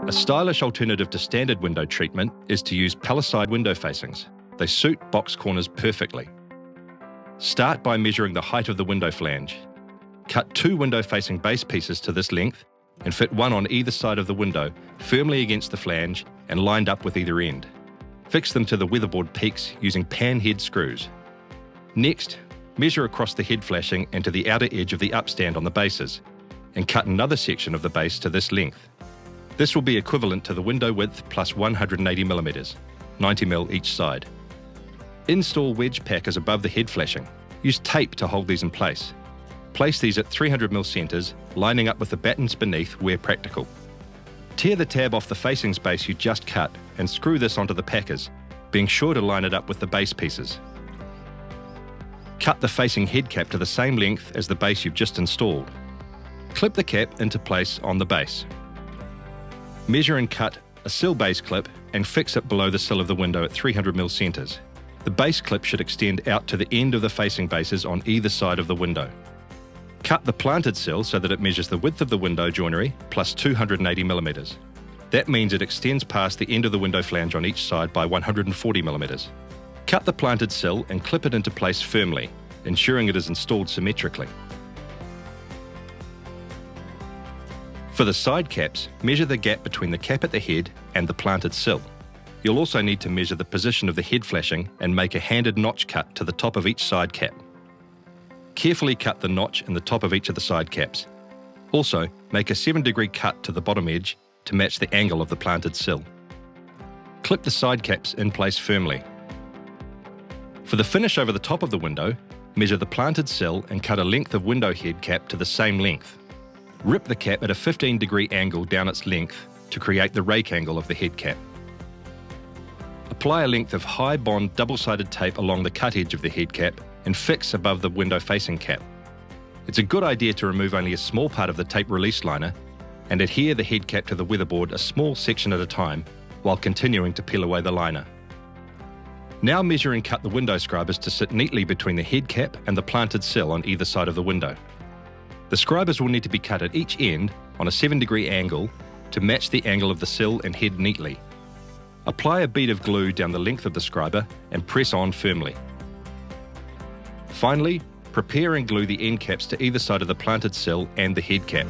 A stylish alternative to standard window treatment is to use PALLISIDE window facings. They suit box corners perfectly. Start by measuring the height of the window flange. Cut 2 window-facing base pieces to this length and fit one on either side of the window, firmly against the flange and lined up with either end. Fix them to the weatherboard peaks using pan head screws. Next, measure across the head flashing and to the outer edge of the upstand on the bases, and cut another section of the base to this length. This will be equivalent to the window width plus 180mm, 90mm each side. Install wedge packers above the head flashing. Use tape to hold these in place. Place these at 300mm centres, lining up with the battens beneath where practical. Tear the tab off the facings base you just cut and screw this onto the packers, being sure to line it up with the base pieces. Cut the facing head cap to the same length as the base you've just installed. Clip the cap into place on the base. Measure and cut a sill base clip and fix it below the sill of the window at 300mm centres. The base clip should extend out to the end of the facing bases on either side of the window. Cut the planted sill so that it measures the width of the window joinery plus 280mm. That means it extends past the end of the window flange on each side by 140mm. Cut the planted sill and clip it into place firmly, ensuring it is installed symmetrically. For the side caps, measure the gap between the cap at the head and the planted sill. You'll also need to measure the position of the head flashing and make a handed notch cut to the top of each side cap. Carefully cut the notch in the top of each of the side caps. Also, make a 7-degree cut to the bottom edge to match the angle of the planted sill. Clip the side caps in place firmly. For the finish over the top of the window, measure the planted sill and cut a length of window head cap to the same length. Rip the cap at a 15-degree angle down its length to create the rake angle of the head cap. Apply a length of high bond double-sided tape along the cut edge of the head cap and fix above the window facing cap. It's a good idea to remove only a small part of the tape release liner and adhere the head cap to the weatherboard a small section at a time while continuing to peel away the liner. Now measure and cut the window scribers to sit neatly between the head cap and the planted sill on either side of the window. The scribers will need to be cut at each end on a 7-degree angle to match the angle of the sill and head neatly. Apply a bead of glue down the length of the scriber and press on firmly. Finally, prepare and glue the end caps to either side of the planted sill and the head cap.